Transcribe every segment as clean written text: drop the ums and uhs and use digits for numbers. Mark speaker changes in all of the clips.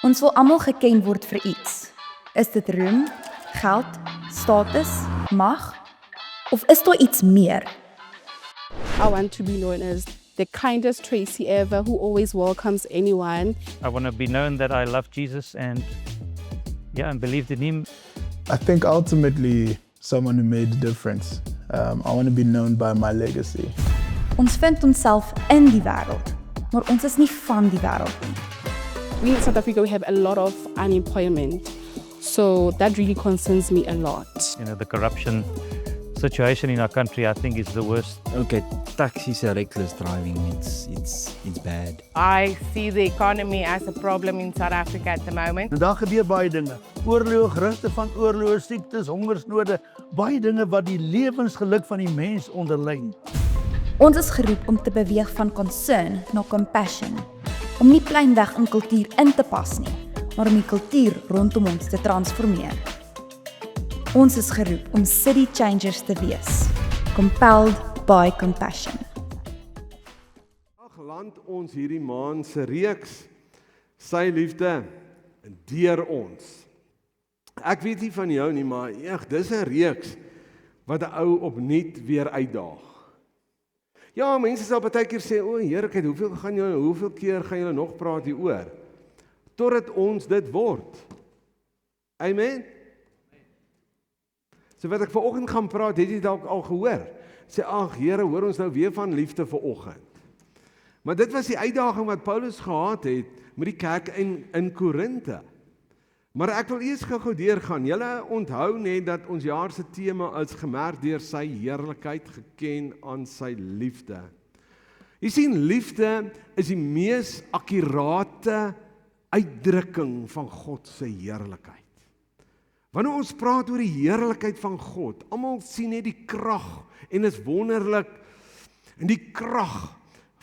Speaker 1: Ons wil almal geken word vir iets. Is dit roem, geld, status, mag? Of is daar iets meer?
Speaker 2: I want to be known as the kindest Tracy ever, who always welcomes anyone.
Speaker 3: I want to be known that I love Jesus and believed in him.
Speaker 4: I think ultimately someone who made a difference. I want to be known by my legacy.
Speaker 1: Ons vind onsself in die wêreld, maar ons is nie van die wêreld nie.
Speaker 2: We in South Africa, we have a lot of unemployment. So that really concerns me a lot.
Speaker 3: The corruption situation in our country, I think, is the worst.
Speaker 5: Okay, taxis are reckless driving. It's bad.
Speaker 6: I see the economy as a problem in South Africa at the moment.
Speaker 7: Daar gebeur baie dinge. Oorloë, gerugte van oorloë, siektes, hongersnode, baie dinge wat die lewensgeluk van die mens onderlyn.
Speaker 1: Ons is geroep om te beweeg van concern na compassion, om nie pleinweg in kultuur in te pas nie, maar om die kultuur rondom ons te transformeer. Ons is geroep om city changers te wees, compelled by compassion.
Speaker 8: Land ons hierdie maand se reeks, sy liefde deur ons. Ek weet nie van jou nie, maar dis 'n reeks wat 'n ou opnuut weer uitdaag. Ja, mense sal baie keer sê, o, Heerlikheid, hoeveel keer gaan julle nog praat hieroor? Totdat ons dit word. Amen. So wat ek vanoggend gaan praat, het jy dalk al gehoor. Sê, ag Here, hoor ons nou weer van liefde vanoggend. Maar dit was die uitdaging wat Paulus gehad het met die kerk in Korinthe. Maar ek wil eers gou deurgaan. Julle onthou net dat ons jaar se tema is gemerk deur sy heerlikheid, geken aan sy liefde. Jy sien, liefde is die mees akkurate uitdrukking van God se heerlikheid. Wanneer ons praat oor die heerlikheid van God, almal sien net die krag en is wonderlik. En die krag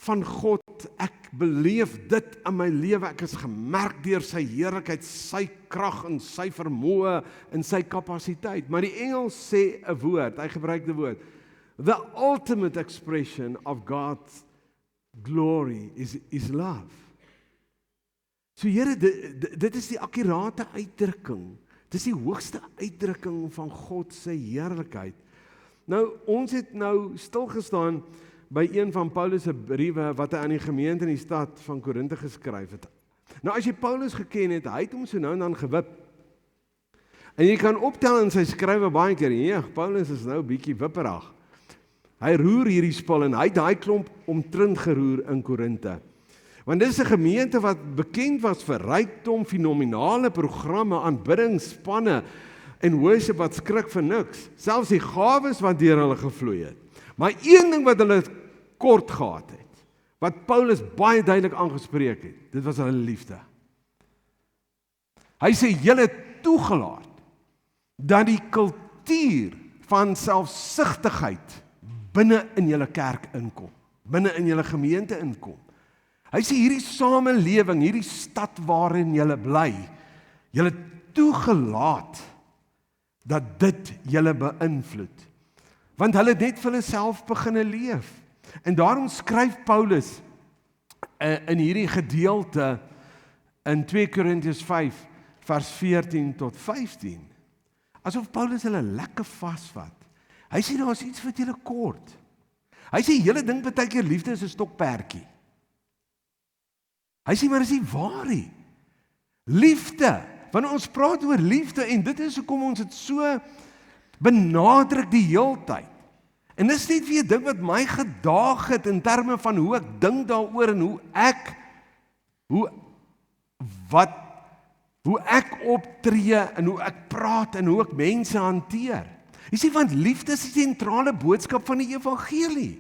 Speaker 8: van God, ek beleef dit in my lewe, ek is gemerk deur sy heerlikheid, sy krag en sy vermoë en sy kapasiteit. Maar die Engels sê 'n woord, hy gebruik die woord, the ultimate expression of God's glory is love. So Here, dit is die akkurate uitdrukking, dit is die hoogste uitdrukking van God se heerlikheid. Nou, ons het nou stilgestaan by een van Paulus se briewe wat hy aan die gemeente in die stad van Korinthe geskryf het. Nou as jy Paulus geken het, hy het hom so nou en dan gewip. En jy kan optel in sy skrywe baie keer, ja, Paulus is nou bietjie wipperig. Hy roer hierdie spul en hy het daai klomp omtrent geroer in Korinthe. Want dit is 'n gemeente wat bekend was vir rykdom, fenominale programme, aanbiddingsspanne en worship wat skrik vir niks. Selfs die gawes wat deur hulle gevloei het. Maar een ding wat hulle kort gehad het, wat Paulus baie duidelik aangespreek het, dit was hulle liefde. Hy sê, julle toegelaat dat die kultuur van selfsugtigheid binne in julle kerk inkom, binne in julle gemeente inkom. Hy sê, hierdie samelewing, hierdie stad waarin julle bly, julle toegelaat dat dit julle beïnvloed. Want hulle het net vir hulle self beginne leef. En daarom skryf Paulus in hierdie gedeelte in 2 Korintiërs 5 vers 14 tot 15. Asof Paulus hulle lekker vasvat. Hy sê daar is iets wat julle kort. Hy sê julle dink baie keer liefde is 'n stokperdjie. Hy sê maar is nie waar nie. Liefde, wanneer ons praat oor liefde en dit is hoekom ons dit so benadruk die heeltyd. En dis net weer 'n ding wat my gedaag het in terme van hoe ek dink daaroor en hoe ek optree en hoe ek praat en hoe ek mense hanteer. Jy sien, want liefde is die sentrale boodskap van die evangelie.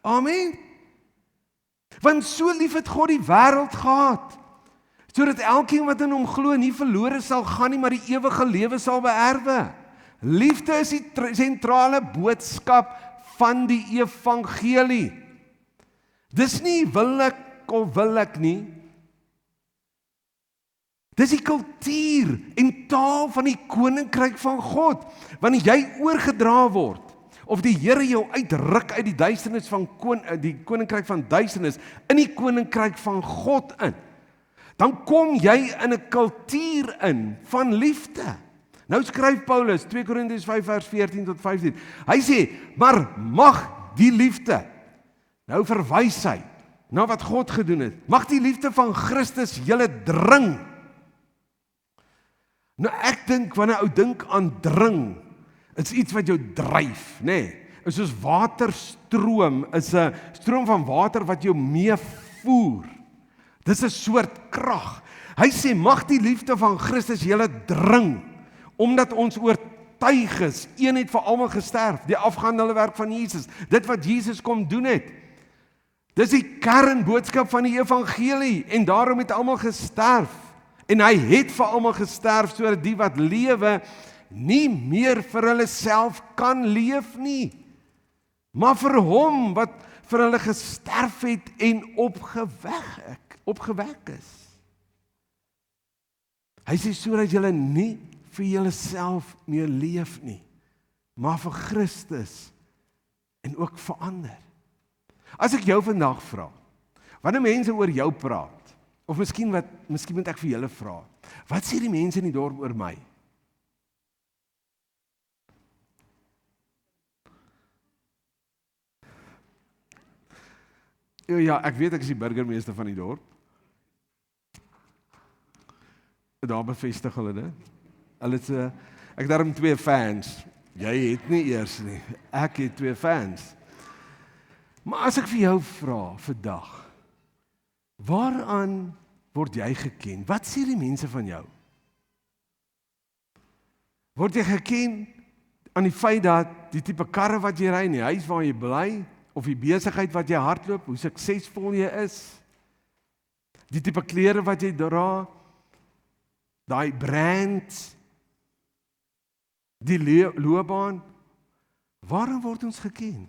Speaker 8: Amen. Want so lief het God die wêreld gehad, sodat elkeen wat in hom glo nie verlore sal gaan nie, maar die ewige lewe sal beerwe. Liefde is die sentrale boodskap van die evangelie. Dis nie wil ek of wil ek nie. Dis die kultuur en taal van die koninkryk van God. Wanneer jy oorgedra word, of die Here jou uitruk uit die duisternis van die koninkryk van duisternis in die koninkryk van God in, dan kom jy in 'n kultuur in van liefde. Nou skryf Paulus, 2 Korintiërs 5 vers 14 tot 15. Hy sê, maar mag die liefde, nou verwys hy na wat God gedoen het, mag die liefde van Christus julle dring. Nou ek dink, wanneer ou dink aan dring, is iets wat jou dryf, nê? Is soos waterstroom, is 'n stroom van water wat jou meevoer. Dis 'n soort krag. Hy sê, mag die liefde van Christus julle dring, omdat ons oortuig is, een het vir almal gesterf, die afgehandelde werk van Jesus, dit wat Jesus kom doen het. Dis die kernboodskap van die evangelie, en daarom het almal gesterf, en hy het vir almal gesterf, sodat die wat lewe, nie meer vir hulle self kan leef nie, maar vir hom wat vir hulle gesterf het en opgewek is. Hy sê, sodat julle nie vir julle self meer leef nie, maar vir Christus en ook vir ander. As ek jou vandag vra, wanneer mense oor jou praat, of miskien moet ek vir julle vra, wat sê die mense in die dorp oor my? Ja, ek weet ek is die burgemeester van die dorp. Daar bevestig hulle dit. Hulle het ek daarom 2 fans. Jy het nie eers nie. Ek het 2 fans. Maar as ek vir jou vra vandag, waaraan word jy geken? Wat sê die mense van jou? Word jy geken aan die feit dat die tipe karre wat jy ry, die huis waar jy bly, of die besigheid wat jy hardloop, hoe suksesvol jy is, die tipe klere wat jy dra, daai brand, die loopbaan, waarom word ons geken?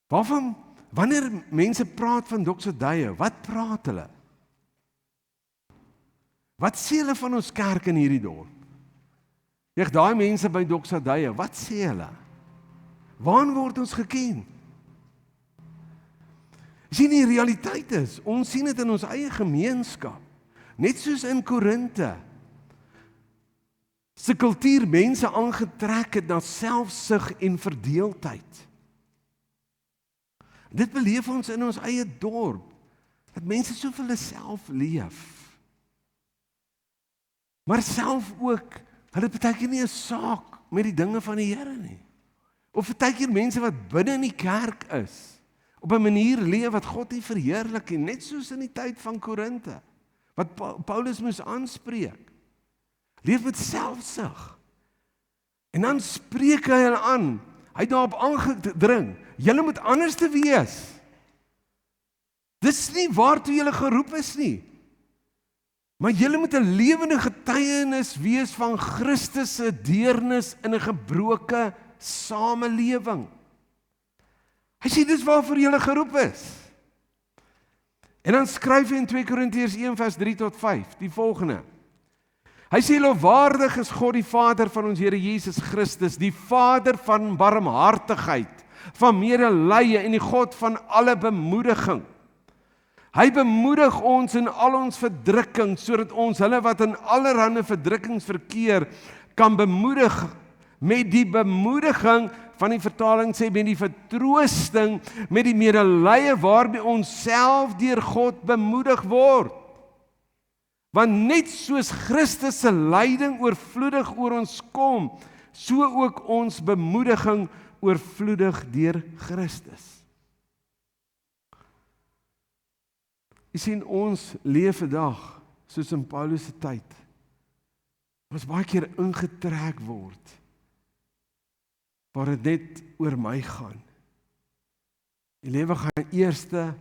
Speaker 8: Waarvan, wanneer mense praat van Doxodeye, wat praat hulle? Wat sê hulle van ons kerk in hierdie dorp? Daai mense by Doxodeye, wat sê hulle? Waarom word ons geken? Sien die realiteit is, ons sien dit in ons eie gemeenskap, net soos in Korinte, se kultuur mense aangetrek het na selfsug en verdeeldheid. Dit beleef ons in ons eie dorp, dat mense so vir hulle self leef. Maar self ook, hulle het partykeer nie 'n saak met die dinge van die Here nie. Of partykeer mense wat binne in die kerk is, op 'n manier leef wat God nie verheerlik nie, net soos in die tyd van Korinte, wat Paulus moes aanspreek. Leef met selfsug. En dan spreek hy hulle aan, hy het daarop aangedring, julle moet anders te wees. Dis nie waartoe julle geroep is nie. Maar julle moet 'n lewende getuienis wees van Christus se deernis in 'n gebroke samelewing. Hy sê dis waarvoor julle geroep is. En dan skryf hy in 2 Korintiërs 1 vers 3 tot 5, die volgende. Hy sê, lofwaardig is God die Vader van ons Here Jesus Christus, die Vader van barmhartigheid, van medelee en die God van alle bemoediging. Hy bemoedig ons in al ons verdrukking, sodat ons hulle wat in allerhande verdrukkings verkeer, kan bemoedig met die bemoediging, van die vertaling sê, met die vertroosting, met die medelee waarmee ons self deur God bemoedig word. Want net soos Christus se lyding oorvloedig oor ons kom, so ook ons bemoediging oorvloedig deur Christus. Jy sien, ons leef vandag, soos in Paulus se tyd, ons baie keer ingetrek word, waar dit net oor my gaan. Die lewe gaan eerste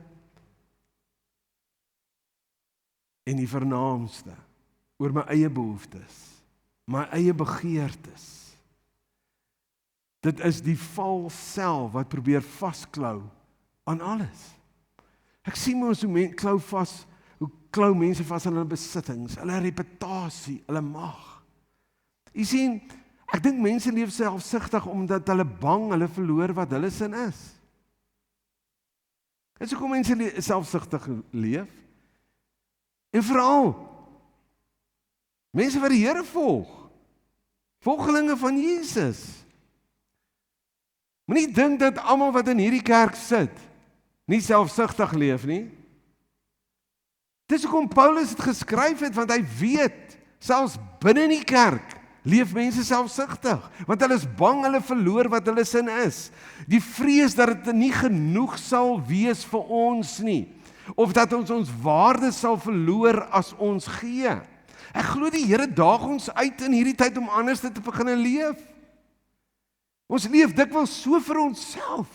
Speaker 8: en die vernaamste, oor my eie behoeftes, my eie begeertes. Dit is die val self wat probeer vasklou aan alles. Ek sien ons hoe klou mense vas aan hulle besittings, hulle reputasie, hulle mag. Jy sien, ek dink mense leef selfsugtig omdat hulle bang hulle verloor wat hulle sin is. En so kom mense selfsugtig leef. En veral mense wat die Here volg, volgelinge van Jesus. Moenie dink dat almal wat in hierdie kerk sit, nie selfsugtig leef nie. Dis hoekom Paulus het geskryf het, want hy weet, selfs binne in die kerk, leef mense selfsugtig, want hulle is bang hulle verloor wat hulle sin is. Die vrees dat dit nie genoeg sal wees vir ons nie, of dat ons waarde sal verloor as ons gee. Ek glo die Here daag ons uit in hierdie tyd om anders te begin leef. Ons leef dikwels so vir onsself,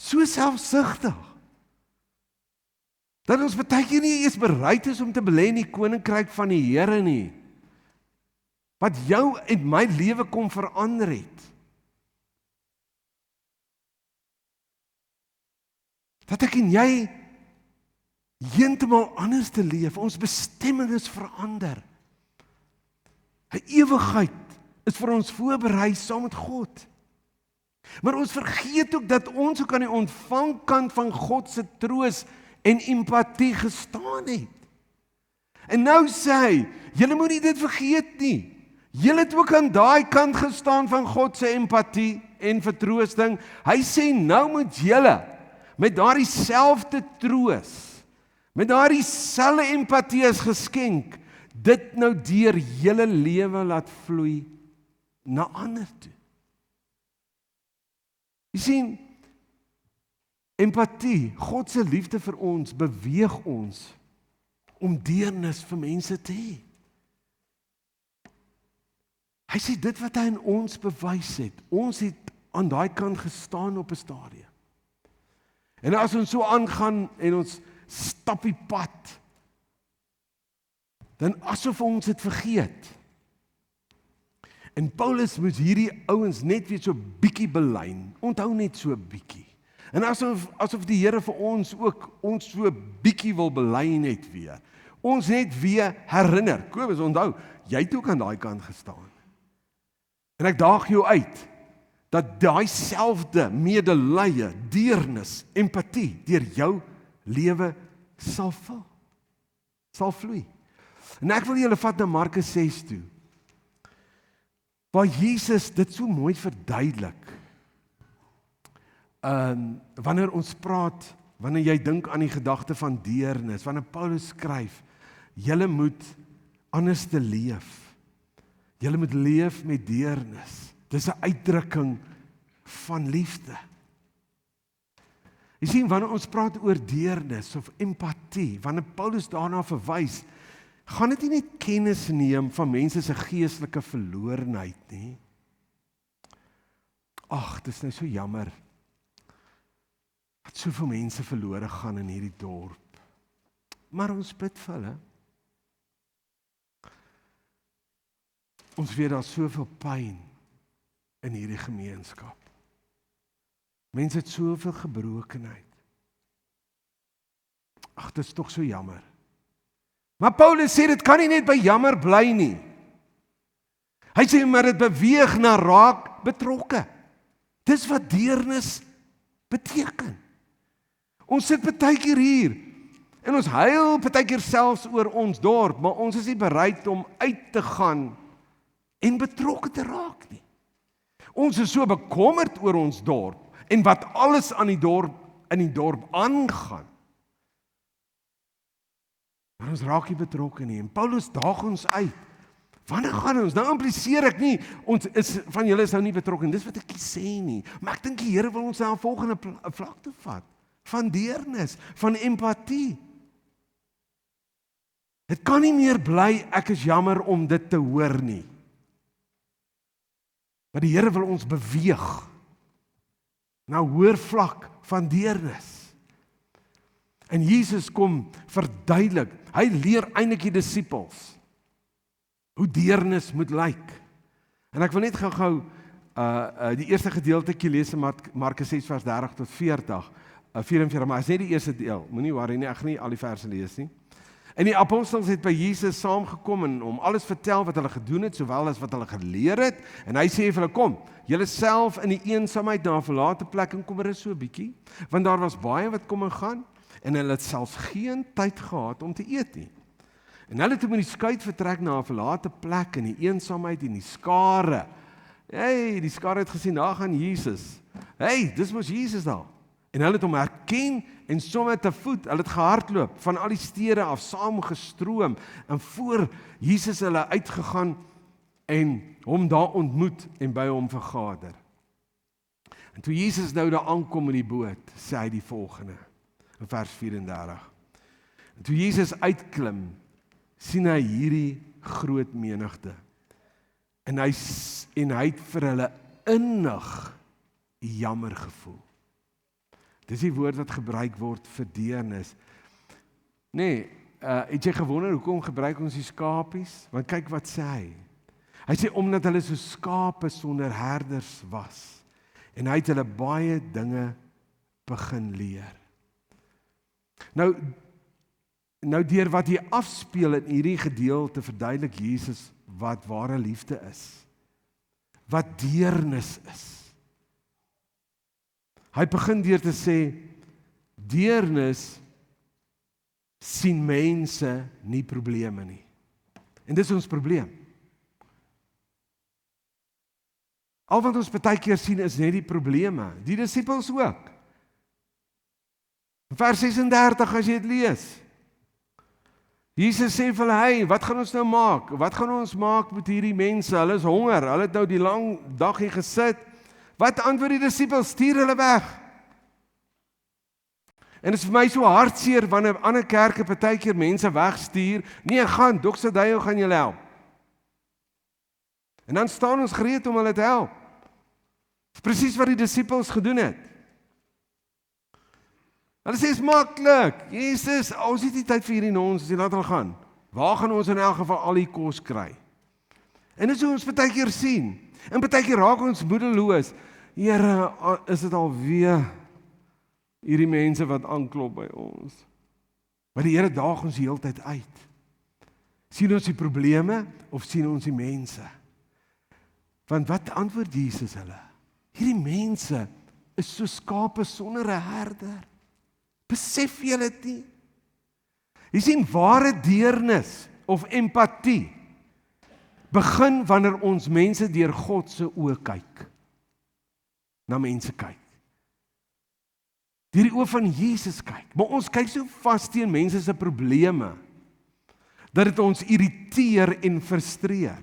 Speaker 8: so selfsugtig, dat ons baie keer nie eens bereid is om te belê in die koninkryk van die Here nie, wat jou en my lewe kom verander het. Dat ek en jy heeltemal anders te leef, ons bestemming is verander. 'n Ewigheid is vir ons voorberei saam met God. Maar ons vergeet ook dat ons ook aan die ontvangkant van God se troos en empatie gestaan het. En nou sê hy, julle moet nie dit vergeet nie. Julle het ook aan daai kant gestaan van God se empatie en vertroosting. Hy sê nou moet julle met daardie selfde troos, met daardie selfde empatie as geskenk, dit nou deur julle lewe laat vloei na ander toe. Jy sien, empatie, God se liefde vir ons, beweeg ons om deernis vir mense te hê. Hy sê dit wat hy in ons bewys het, ons het aan daai kant gestaan op 'n stadium. En as ons so aangaan en ons stap die pad, dan asof ons dit vergeet. En Paulus moet hierdie ouens net weer so bietjie belyn. Onthou net so bietjie. En asof die Here vir ons ook ons so bietjie wil belyn net weer. Ons net weer herinner. Kobus, onthou, jy het ook aan daai kant gestaan. En ek daag jou uit dat daai selfde medelee, deernis, empatie deur jou lewe sal vloei. En ek wil julle vat na Markus 6 toe, waar Jesus dit so mooi verduidelik. Wanneer ons praat, wanneer jy dink aan die gedagte van deernis, wanneer Paulus skryf, julle moet anders te leef. Julle moet leef met deernis. Dis 'n uitdrukking van liefde. Jy sien, wanneer ons praat oor deernis of empatie, wanneer Paulus daarna verwys, gaan dit nie net kennis neem van mense se geestelike verlorenheid nie. Ag, dis nou so jammer dat soveel mense verlore gaan in hierdie dorp. Maar ons bid vir hulle. Ons weet daar soveel pyn in hierdie gemeenskap. Mense het soveel gebrokenheid. Ag, dit is tog so jammer. Maar Paulus sê dit kan nie net by jammer bly nie. Hy sê maar dit beweeg na raak betrokke. Dis wat deernis beteken. Ons sit partykeer hier en ons huil partykeer selfs oor ons dorp, maar ons is nie bereid om uit te gaan en betrokke te raak nie. Ons is so bekommerd oor ons dorp en wat alles aan in die dorp aangaan. Maar ons raak nie betrokke nie. En Paulus daag ons uit. Wanneer gaan ons? Nou impliseer ek nie, ons is van julle is nou nie betrokke. Dis wat ek sê nie. Maar ek dink die Here wil ons na 'n volgende vlak toe vat. Van deernis, van empatie. Dit kan nie meer bly, ek is jammer om dit te hoor nie. Maar die Here wil ons beweeg na 'n hoër vlak van deernis. En Jesus kom verduidelik, hy leer eintlik die disippels hoe deernis moet lyk. En ek wil net gou die eerste gedeeltjie lees in Markus 6 vers 30 tot 40, 44, maar is net die eerste deel. Moenie worry nie, ek gaan nie al die verse lees nie. En die apostels het by Jesus saamgekom en hom alles vertel wat hulle gedoen het, sowel as wat hulle geleer het. En hy sê vir hulle, kom, julle self in die eensaamheid na 'n verlate plek en kom rus so 'n bietjie, want daar was baie wat kom en gaan. En hulle het selfs geen tyd gehad om te eet nie. En hulle het toe met die skuit vertrek na 'n verlate plek in die eensaamheid en die skare. Hey, die skare het gesien, daar gaan Jesus. Hey, dis mos Jesus daar. En hulle het hom herken en sommer te voet, hulle het gehardloop van al die stede af, saamgestroom en voor Jesus hulle uitgegaan en hom daar ontmoet en by hom vergader. En toe Jesus nou daar aankom in die boot, sê hy die volgende, in vers 34. En toe Jesus uitklim, sien hy hierdie groot menigte. En hy het vir hulle innig jammer gevoel. Dis die woord wat gebruik word vir deernis. Nee, het jy gewonder hoekom gebruik ons die skapies? Want kyk wat sê hy. Hy sê omdat hulle so skape sonder herders was. En hy het hulle baie dinge begin leer. Nou deur wat hier afspeel in hierdie gedeelte verduidelik Jesus wat ware liefde is. Wat deernis is. Hy begin deur te sê, deernis sien mense nie probleme nie. En dis ons probleem. Al wat ons baie keer sien is net die probleme. Die disippels ook. Vers 36 as jy dit lees. Jesus sê vir hulle, hey, wat gaan ons nou maak? Wat gaan ons maak met hierdie mense? Hulle is honger, hulle het nou die lang dag hier gesit. Wat antwoord die disippels? Stuur hulle weg. En dit is vir my so hartseer wanneer ander kerke baie keer mense wegstuur. Nee, gaan, Dr. Dayo gaan julle help. En dan staan ons gereed om hulle te help. Dis presies wat die disippels gedoen het. Hulle sê, is maklik, Jesus, ons het nie tyd vir hierdie nonsens, laat hulle gaan. Waar gaan ons in elk geval al die kos kry? En dit is hoe ons baie keer sien. En baie keer raak ons moedeloos. Here, is dit alweer hierdie mense wat aanklop by ons? Maar die Here daag ons die hele tyd uit. Sien ons die probleme of sien ons die mense? Want wat antwoord Jesus hulle? Hierdie mense is so skape sonder 'n herder. Besef julle dit nie? Jy sien, ware deernis of empatie begin wanneer ons mense deur God se oë kyk. Na mense kyk. Deur die oë van Jesus kyk. Maar ons kyk so vas teen mense se probleme, dat dit ons irriteer en frustreer.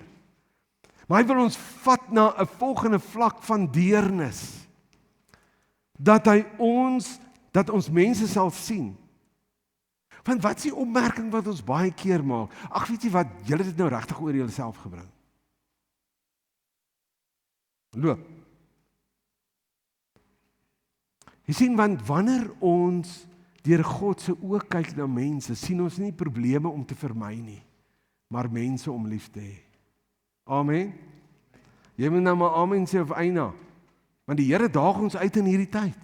Speaker 8: Maar hy wil ons vat na 'n volgende vlak van deernis. Dat ons mense sal sien. Want wat is die opmerking wat ons baie keer maak? Ag, weet jy wat, julle dit nou regtig oor julleself gebring. Loop. Jy sien, want wanneer ons deur God se oë kyk na mense, sien ons nie probleme om te vermy nie, maar mense om lief te hê. Amen. Jy moet nou maar amen sê of eina. Want die Here daag ons uit in hierdie tyd.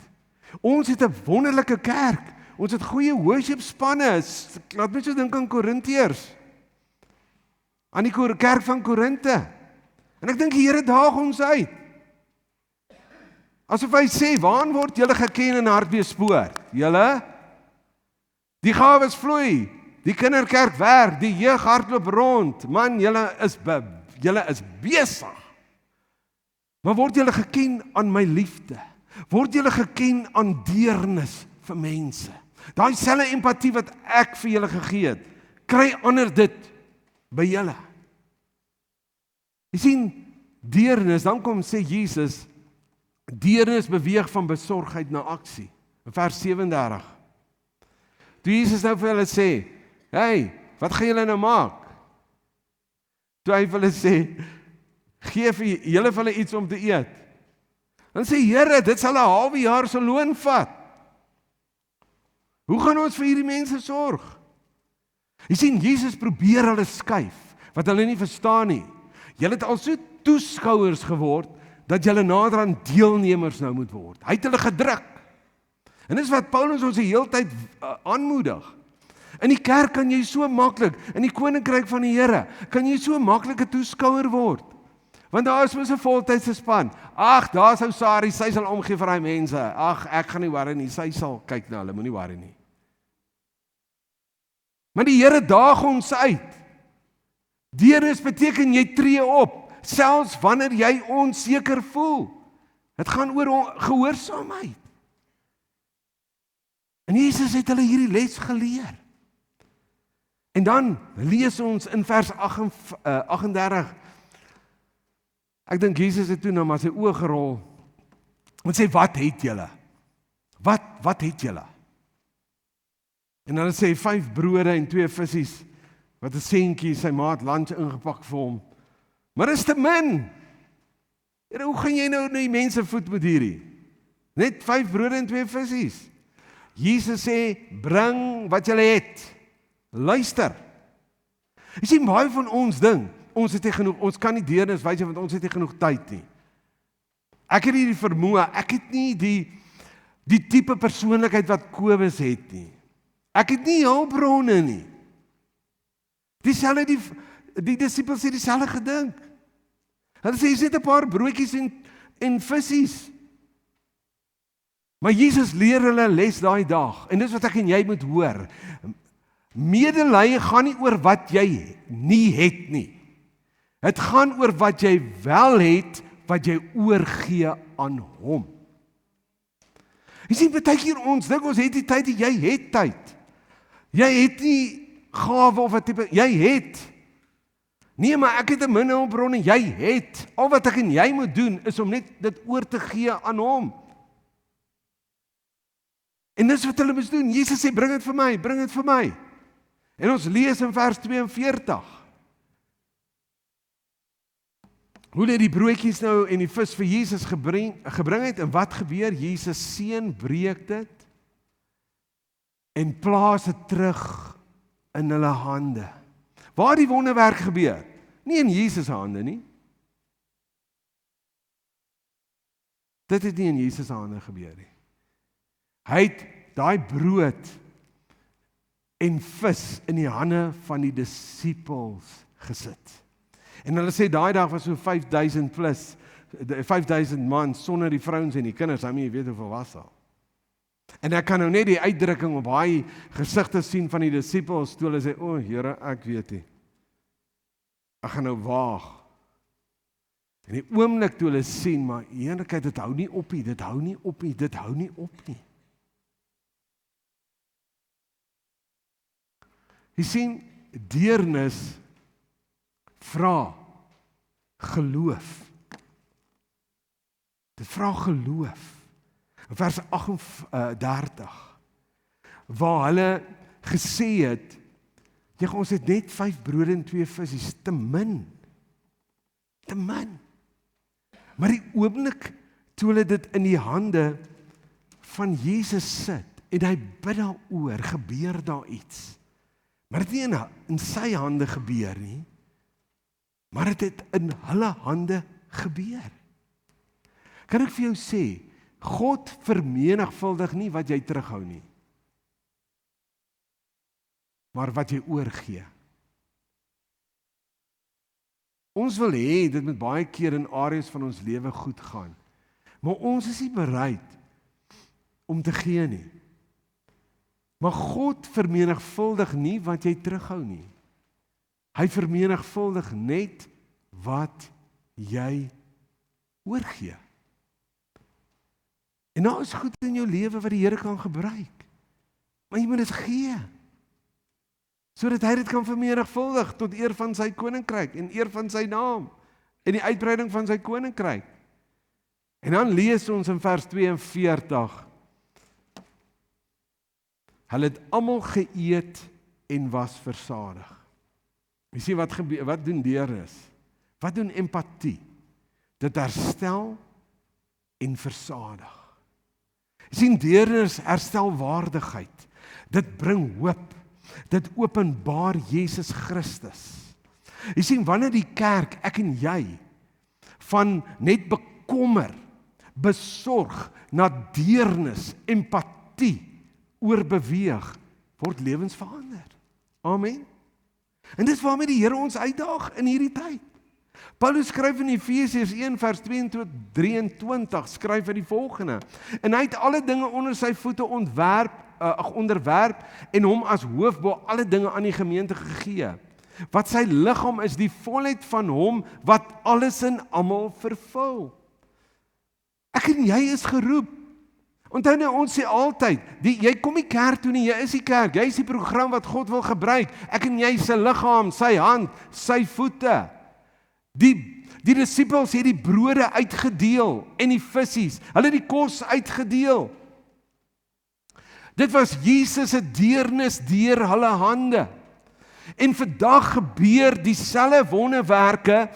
Speaker 8: Ons het 'n wonderlike kerk. Ons het goeie worship spanne. Laat my so dink aan Korintiërs. Aan die kerk van Korinte. En ek dink die Here daag ons uit. Asof hy sê, waarin word julle geken en hartbeespoor? Julle? Die gawes vloei. Die kinderkerk werk. Die jeug hardloop rond. Man, julle is besig. Maar word julle geken aan my liefde? Word julle geken aan deernis vir mense? Daai selfe empatie wat ek vir julle gegee het, kry ander dit by julle. Jy sien, deernis, dan kom sê Jesus, deernis beweeg van besorgdheid na aksie. In vers 37. Toe Jesus nou vir hulle sê, hey, wat gaan julle nou maak? Toe hy vir hulle sê, gee vir julle vir hulle iets om te eet. Dan sê Here, dit sal 'n halwe jaar se loon vat. Hoe gaan ons vir hierdie mense sorg? Jy sien, Jesus probeer hulle skuif, wat hulle nie verstaan nie. Julle het al so toeskouers geword, dat julle nader aan deelnemers nou moet word. Hy het hulle gedruk. En dis wat Paulus ons die hele tyd aanmoedig. In die kerk kan jy so maklik, in die koninkryk van die Here, kan jy so maklik 'n toeskouer word. Want daar is mos 'n voltydse span. Ag, daar sou Sari, sy sal omgee vir daai mense. Ag, ek gaan nie worry nie, sy sal kyk na hulle, moenie worry nie. Maar die Here daag ons uit. Deernis beteken jy tree op, selfs wanneer jy onseker voel. Dit gaan oor gehoorsaamheid. En Jesus het hulle hierdie les geleer. En dan lees ons in vers 38. Ek dink Jesus het toe nou maar sy oë gerol en sê, wat het julle? Wat het julle? En hulle sê 5 brode en 2 vissies, wat 'n seentjie sy maat lunch ingepak vir hom. Maar is te min. En hoe gaan jy nou die mense voed met hierdie? Net 5 brode en 2 vissies. Jesus sê, bring wat julle het. Luister. Jy sien, baie van ons ding, ons het nie genoeg, ons kan nie deernis wys want ons het nie genoeg tyd nie. Ek het nie die vermoë, ek het nie die tipe persoonlikheid wat Kobus het nie. Ek het nie hulpbronne nie. Dieselfde die disippels het dieselfde gedink. Hulle sê, jy het 'n paar broodjies en vissies. Maar Jesus leer hulle les daai dag, en dis wat ek en jy moet hoor. Medelee gaan nie oor wat jy nie het nie. Het gaan oor wat jy wel het, wat jy oorgee aan hom. Jy sien, baie keer ons dink ons het die tyd, jy het tyd. Jy het nie gawe of 'n tipe, jy het. Nee, maar ek het 'n min hulpbronne, jy het. Al wat ek en jy moet doen, is om net dit oor te gee aan hom. En dis wat hulle moes doen. Jesus sê, bring dit vir my, bring dit vir my. En ons lees in vers 42. Hoe hulle die broodjies nou en die vis vir Jesus gebring het, en wat gebeur? Jesus seën, breek dit, en plaas dit terug in hulle hande. Waar die wonderwerk gebeur? Nie in Jesus hande nie. Dit het nie in Jesus hande gebeur nie. Hy het daai brood en vis in die hande van die disippels gesit. En hulle sê daai dag was so 5000 plus, 5000 man sonder die vrouens en die kinders, jy weet hoeveel was al. En ek kan nou net die uitdrukking op daai gesigte sien van die disippels, toe hulle sê, o Here, ek weet nie. Ek gaan nou waag. En die oomblik toe hulle sien, maar eenlikheid, dit hou nie op nie, dit hou nie op nie, dit hou nie op nie. Jy sien, deernis vra geloof. Dit vra geloof. In vers 38, waar hulle gesê het, ons het net 5 brode en 2 visse, te min. Te min. Maar die oomblik toe hulle dit in die hande van Jesus sit, en hy bid daaroor, gebeur daar iets. Maar dit nie in sy hande gebeur nie, maar dit het in hulle hande gebeur. Kan ek vir jou sê, God vermenigvuldig nie wat jy terughou nie, maar wat jy oorgee. Ons wil hê, dit moet baie keer in areas van ons lewe goed gaan, maar ons is nie bereid om te gee nie. Maar God vermenigvuldig nie wat jy terughou nie. Hy vermenigvuldig net wat jy oorgee. En nou is goed in jou lewe wat die Here kan gebruik. Maar jy moet dit gee. Sodat hy dit kan vermenigvuldig tot eer van sy koninkryk en eer van sy naam en die uitbreiding van sy koninkryk. En dan lees ons in vers 42. Hulle het almal geëet en was versadig. Jy sien wat gebeur, wat doen deernis? Wat doen empatie? Dit herstel en versadig. Jy sien, deernis herstel waardigheid. Dit bring hoop. Dit openbaar Jesus Christus. Jy sien, wanneer die kerk, ek en jy, van net bekommer, besorg, na deernis, empatie, oorbeweeg, word lewens verander. Amen. En dis waarmee die Here ons uitdaag in hierdie tyd. Paulus skryf in Efesiërs 1 vers 22-23, skryf hy die volgende: En hy het alle dinge onder sy voete onderwerp en hom as hoof bo alle dinge aan die gemeente gegee, wat sy liggaam is, die volheid van hom wat alles in almal vervul. Ek en jy is geroep. Onthou nou, ons sê altyd, jy kom nie kerk toe nie, jy is die kerk, jy is die program wat God wil gebruik. Ek en jy sy liggaam, sy hand, sy voete. Die disippels het die brode uitgedeel en die visies, hulle het die kos uitgedeel. Dit was Jesus se deernis deur hulle hande. En vandag gebeur dieselfde wonderwerke,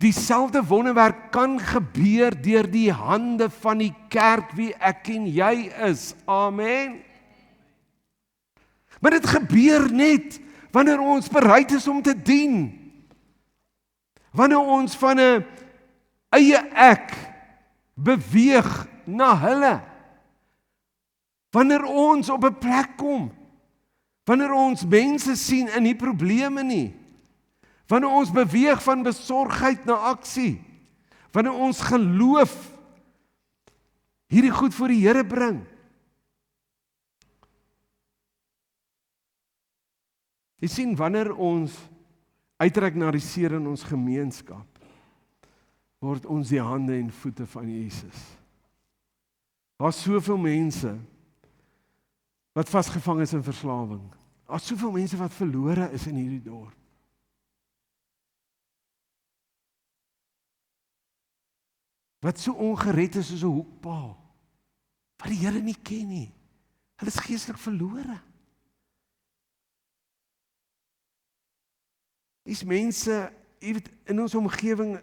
Speaker 8: dieselfde wonderwerk kan gebeur deur die hande van die kerk wie ek en jy is. Amen. Maar dit gebeur net wanneer ons bereid is om te dien. Wanneer ons van 'n eie ek beweeg na hulle. Wanneer ons op 'n plek kom. Wanneer ons mense sien in die probleme nie. Wanneer ons beweeg van besorgdheid na aksie. Wanneer ons geloof hierdie goed voor die Here bring. Jy sien, wanneer ons uitreik na die seer in ons gemeenskap, word ons die hande en voete van Jesus. Daar's soveel mense wat vasgevang is in verslawing. Daar's soveel mense wat verlore is in hierdie dorp. Wat so ongered is soos 'n hoekpaal, wat die Here nie ken nie. Hulle is geestelik verlore. Dis mense, jy weet, in ons omgewing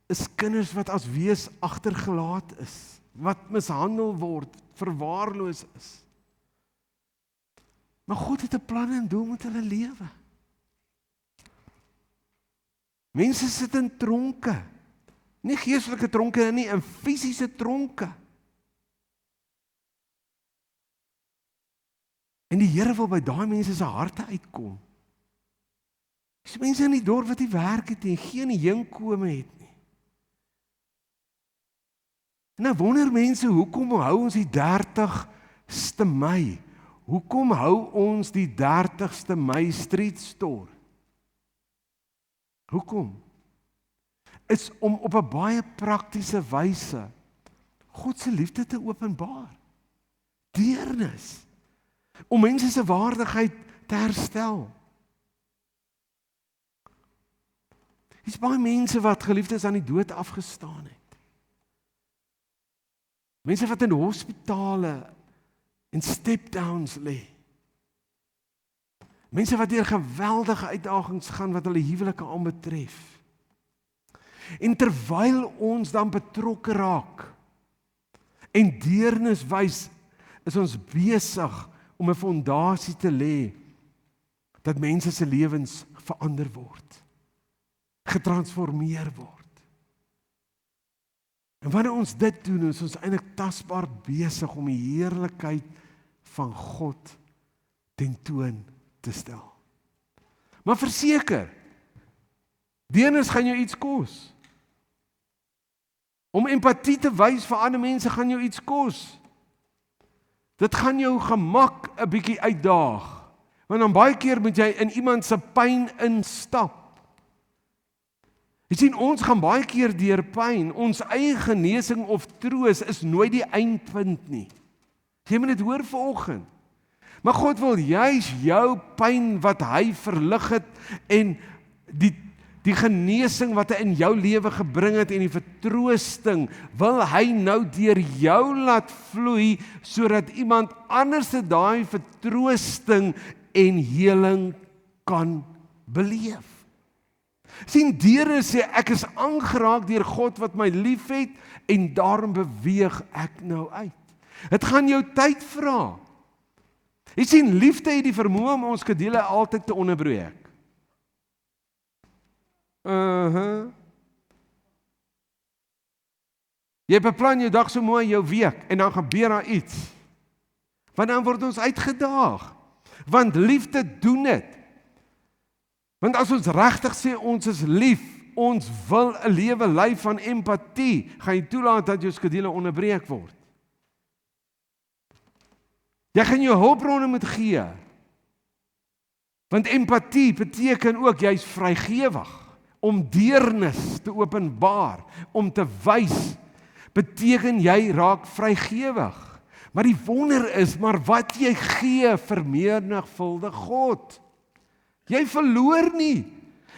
Speaker 8: is kinders wat as wees agtergelaat is, wat mishandel word, verwaarloos is. Maar God het 'n plan en doel met hulle lewe. Mense sit in tronke, nie geestelike tronke nie, in fisiese tronke. En die Here wil by daai mense se harte uitkom. Dis mense in die dorp wat nie werk het nie, geen inkome het nie. En nou wonder mense, hoekom hou ons die 30ste Mei? Hoekom hou ons die 30ste Mei Street Store? Hoekom? Is om op 'n baie praktiese wyse God se liefde te openbaar. Deernis. Om mense se waardigheid te herstel. Dis baie mense wat geliefdes aan die dood afgestaan het. Mense wat in hospitale en step-downs lê. Mense wat deur geweldige uitdagings gaan wat hulle huwelike aanbetref. En terwyl ons dan betrokke raak en deernis wys, is ons besig om 'n fondasie te lê dat mense se lewens verander word, getransformeer word. En wanneer ons dit doen, is ons eintlik tasbaar besig om die heerlikheid van God tentoon te stel. Maar verseker, deernis gaan jou iets kos. Om empatie te wys vir ander mense gaan jou iets kos. Dit gaan jou gemak 'n bietjie uitdaag. Want dan baie keer moet jy in iemand se pyn instap. Jy sien, ons gaan baie keer deur pyn. Ons eie genesing of troos is nooit die eindpunt nie. Jy moet dit hoor vanoggend. Maar God wil juis jou pyn wat hy verlig het en die genesing wat hy in jou lewe gebring het en die vertroosting, wil hy nou deur jou laat vloei, sodat iemand anders daai vertroosting en heling kan beleef. Sien, deernis sê, ek is aangeraak deur God wat my liefhet en daarom beweeg ek nou uit. Dit gaan jou tyd vra. Jy sien, liefde het die vermoë om ons skedules altyd te onderbreek. Jy beplan jou dag so mooi, jou week, en dan gebeur daar iets. Want dan word ons uitgedaag. Want liefde doen dit. Want as ons regtig sê ons is lief, ons wil 'n lewe lei van empatie, gaan jy toelaat dat jou skedule onderbreek word. Jy gaan jou hulpbronne moet gee. Want empatie beteken ook jy's vrygewig om deernis te openbaar, om te wys, beteken jy raak vrygewig. Maar die wonder is, maar wat jy gee vermenigvuldig God. Jy verloor nie.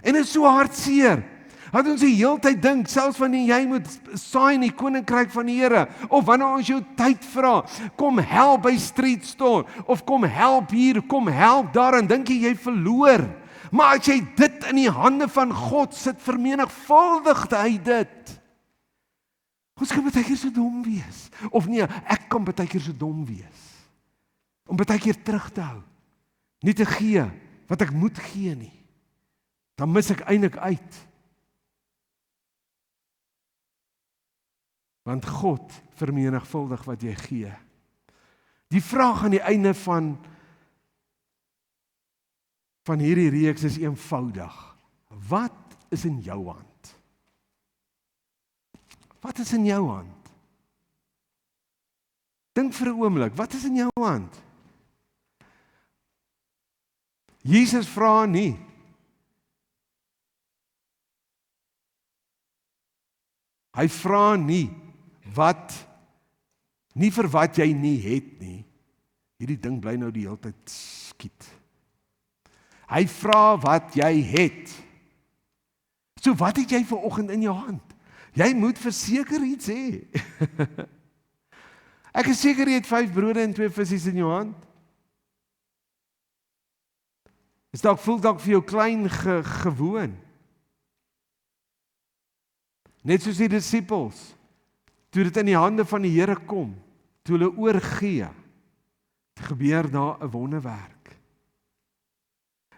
Speaker 8: En dit is so hartseer. Dat ons die hele tyd dink, selfs wanneer jy moet saai in die koninkryk van die Here, of wanneer ons jou tyd vra, kom help by Street Store, of kom help hier, kom help daar, en dink jy verloor. Maar as jy dit in die hande van God sit, vermenigvuldig hy dit. Ons kan baie keer so dom wees. Of nee, ek kan baie keer so dom wees. Om baie keer terug te hou. Nie te gee wat ek moet gee nie. Dan mis ek eintlik uit. Want God vermenigvuldig wat jy gee. Die vraag aan die einde van hierdie reeks is eenvoudig. Wat is in jou hand? Wat is in jou hand? Dink vir 'n oomblik, wat is in jou hand? Jesus vra nie. Hy vra nie vir wat jy nie het nie. Hierdie ding bly nou die hele tyd skiet. Hy vra wat jy het. So wat het jy vanoggend in jou hand? Jy moet verseker iets hê. Ek is seker jy het 5 brode en 2 visse in jou hand. Is dalk voel dalk vir jou klein gewoon. Net soos die disippels, toe dit in die hande van die Here kom, toe hulle oorgee, gebeur daar 'n wonderwerk.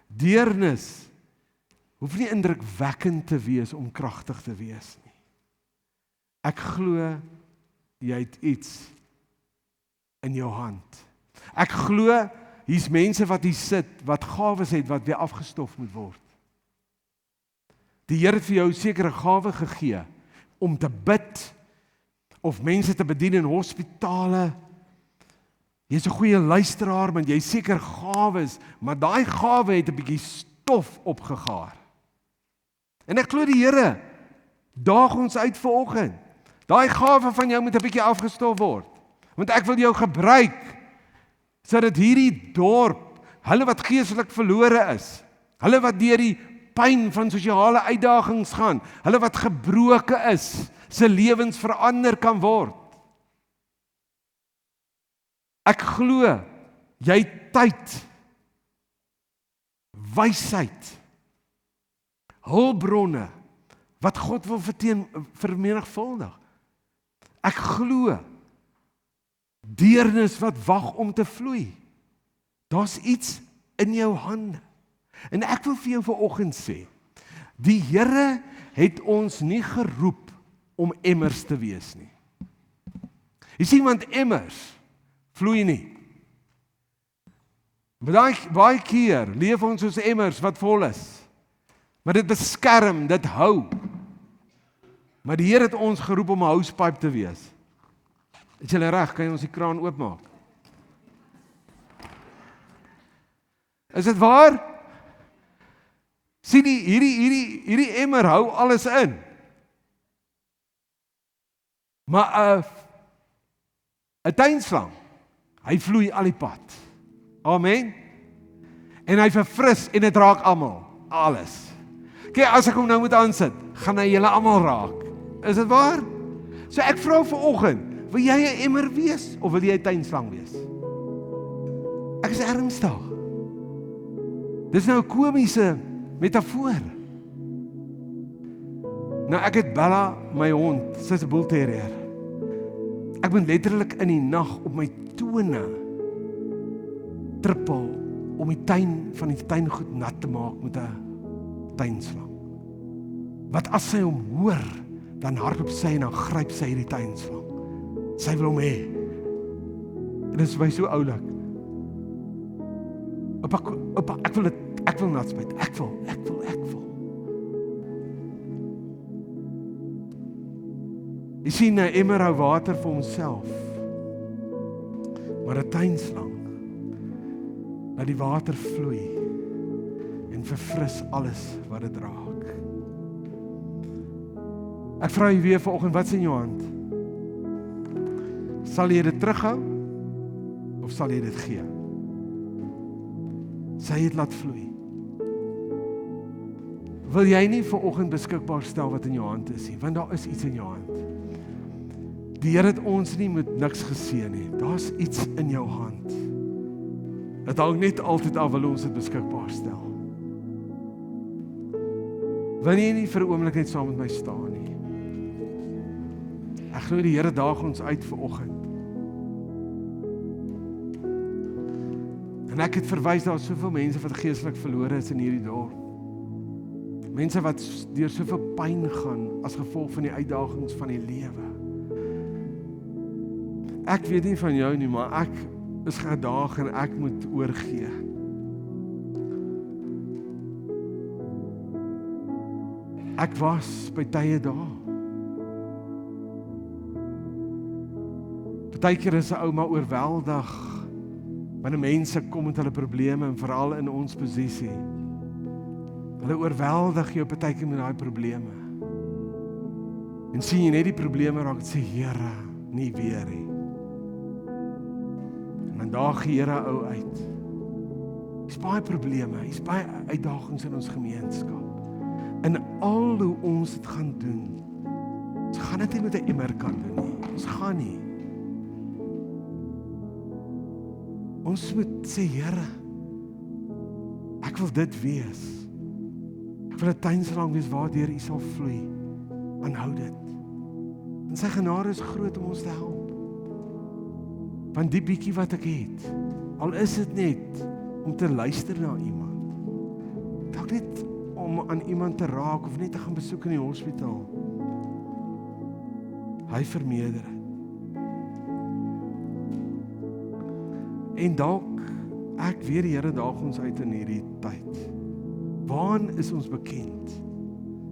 Speaker 8: Deernis hoef nie indrukwekkend te wees om kragtig te wees nie. Ek glo jy het iets in jou hand. Ek glo hier's mense wat hier sit, wat gawes het, wat weer afgestof moet word. Die Here het vir jou sekere gawe gegee, om te bid, of mense te bedien in hospitale. Jy's 'n goeie luisteraar, want jy seker gawes, maar daai gawe het 'n bietjie stof opgegaar. En ek glo die Here daag ons uit vanoggend. Daai gawe van jou moet 'n bietjie afgestof word. Want ek wil jou gebruik, sodat hierdie dorp, hulle wat geestelik verlore is, hulle wat deur die pyn van sosiale uitdagings gaan, hulle wat gebroke is, se lewens verander kan word. Ek glo, jy het tyd, wysheid, hulpbronne, wat God wil vermenigvuldig. Ek glo, deernis wat wag om te vloei. Daar's iets in jou hande. En ek wil vir jou vanoggend sê, die Here het ons nie geroep om emmers te wees nie. Jy sien, want emmers vloei nie. Baie keer leef ons soos emmers wat vol is. Maar dit beskerm, dit hou. Maar die Here het ons geroep om 'n housepipe te wees. Is julle reg? Kan jy ons die kraan oopmaak? Is dit waar? Sien hierdie emmer hou alles in. Maar 'n tuinslang, hy vloei al die pad. Amen. En hy verfris en dit raak almal, alles. Kyk, as ek hom nou moet aansit, gaan hy julle almal raak. Is dit waar? So ek vra vanoggend, wil jy 'n emmer wees of wil jy 'n tuinslang wees? Ek is ernstig. Dis nou 'n komiese metafoor. Nou ek het Bella, my hond, sy's 'n bull terrier. Ek moet letterlik in die nag op my tone trippel om die tuin van die tuingoed nat te maak met 'n tuinslang. Wat as sy hom hoor, dan hardloop sy en dan gryp sy hierdie tuinslang. Sy wil hom hê. En dit is my so oulik. Oupa, ek wil nat spuit. Ek wil. Jy sien 'n emmer hou water vir homself. Maar 'n tuinslang laat die water vloei en verfris alles wat dit raak. Ek vra jy weer vanoggend, wat is in jou hand? Sal jy dit terughou of sal jy dit gee? Sal jy dit laat vloei? Wil jy nie vanoggend beskikbaar stel wat in jou hand is nie, want daar is iets in jou hand. Die Here het ons nie met niks geseën nie. Daar's iets in jou hand. Dit hang net altyd af wil ons dit beskikbaar stel. Wil jy nie vir 'n oomblik net saam met my staan nie? Ek glo die Here daag ons uit vanoggend. En ek het verwys daar soveel mense wat geestelik verlore is in hierdie dorp. Mense wat deur soveel pyn gaan as gevolg van die uitdagings van die lewe. Ek weet nie van jou nie, maar ek is gedaag en ek moet oorgee. Ek was by tye daar. Partykeer is 'n ouma oorweldig wanneer mense kom met hulle probleme en veral in ons posisie. Hulle oorweldig jou partykeer met daai probleme. En sien jy net die probleme raak, sê Here, nie weer nie. En dan daag die Here ou uit. Hier's baie probleme, hier's baie uitdagings in ons gemeenskap. En al hoe ons dit gaan doen, ons gaan dit nie met 'n emmer kan doen nie. Ons gaan nie. Ons moet sê, Here, ek wil dit wees. Ek wil 'n tuinslang wees waardeur U sal vloei. Aanhou dit. En sy genade is groot om ons te help. Want die bietjie wat ek het, al is dit net om te luister na iemand. Dalk net om aan iemand te raak of net te gaan besoek in die hospitaal. Hy vermeerder dit. En dalk, ek weet die Here daag ons uit in hierdie tyd. Waaraan is ons bekend?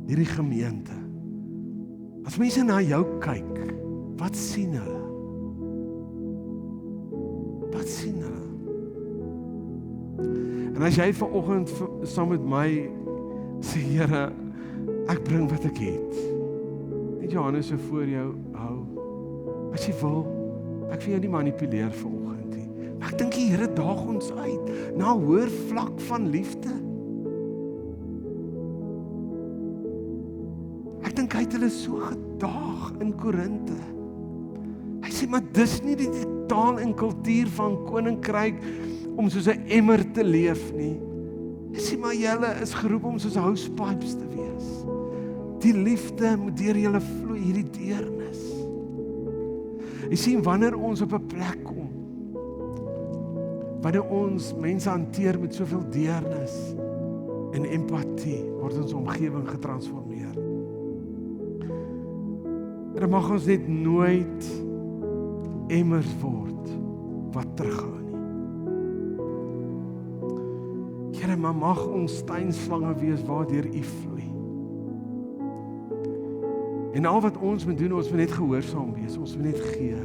Speaker 8: Hierdie gemeente. As mense na jou kyk, wat sien hulle? Wat sien hulle? En as jy vanoggend saam met my sê, Here, ek bring wat ek het. Net Johannes so voor jou hou. As jy wil, ek wil jou nie manipuleer vanoggend nie. Maar ek dink die Here daag ons uit na 'n hoër vlak van liefde. Ek dink hy het hulle so gedaag in Korinte. Hy sê, maar dis nie die taal en kultuur van koninkryk om soos 'n emmer te leef nie. Hy sê, maar julle is geroep om soos housepipes te wees. Die liefde moet deur julle vloei, hierdie deernis. Jy sien, wanneer ons op 'n plek kom, wanneer ons mense hanteer met soveel deernis en empatie, word ons omgewing getransformeer. En dan mag ons net nooit emmers word wat terughou nie. Here, maar mag ons tuinslange wees waardeur U vloei. En al wat ons moet doen, ons moet net gehoorsaam wees, ons moet net gee.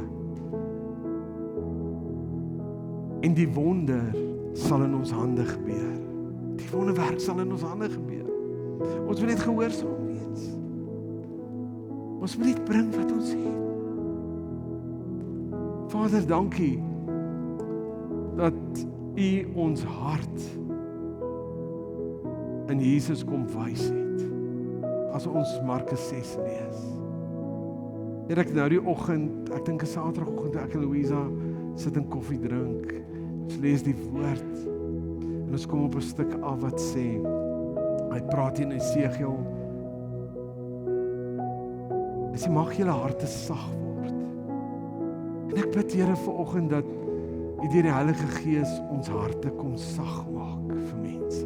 Speaker 8: En die wonder sal in ons hande gebeur. Die wonderwerk sal in ons hande gebeur. Ons moet net gehoorsaam wees. Ons moet net bring wat ons het. Vader, dankie dat U ons hart in Jesus kom wys het. As ons Markus 6 lees. Hier ek nou die oggend, ek dink 'n Saterdagoggend, ek en Louisa sit en koffie drink. Ons lees die woord. En ons kom op 'n stuk af wat sê, hy praat in Esegiel. Hy sê, mag julle harte sag word. En ek bid, Here, vanoggend dat U deur die Heilige Gees ons harte kom sag maak vir mense.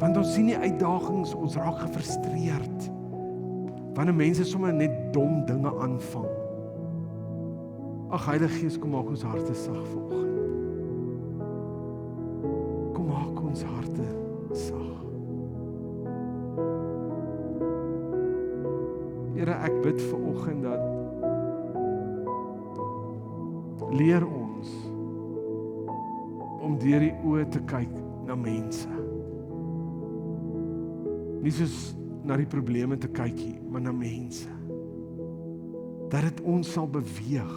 Speaker 8: Want ons sien die uitdagings, ons raak gefrustreerd. Wanneer mense sommer net dom dinge aanvang. Ag, Heilige Gees, kom maak ons harte sag vanoggend. Kom maak ons harte sag. Here, ek bid vanoggend dat leer ons om deur die oë te kyk na mense. Nie soos na die probleme te kyk nie, maar na mense. Dat dit ons sal beweeg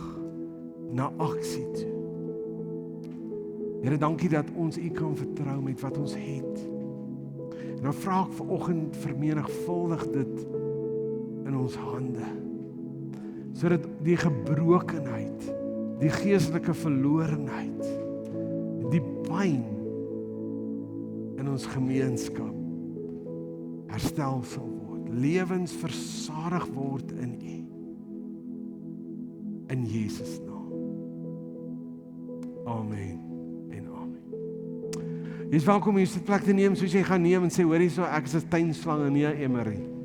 Speaker 8: na aksie toe. Here, dankie dat ons U kan vertrou met wat ons het. En dan vra ek vanoggend vermenigvuldig dit in ons hande. Sodat die gebrokenheid, die geestelike verlorenheid, die pyn in ons gemeenskap herstel sal word. Lewens versadig word in U. In Jesus naam. Amen en amen. Jy is welkom om hier sitplek te neem soos jy gaan neem en sê, hoor hierso, ek is 'n tuinslang en nie 'n emmer nie.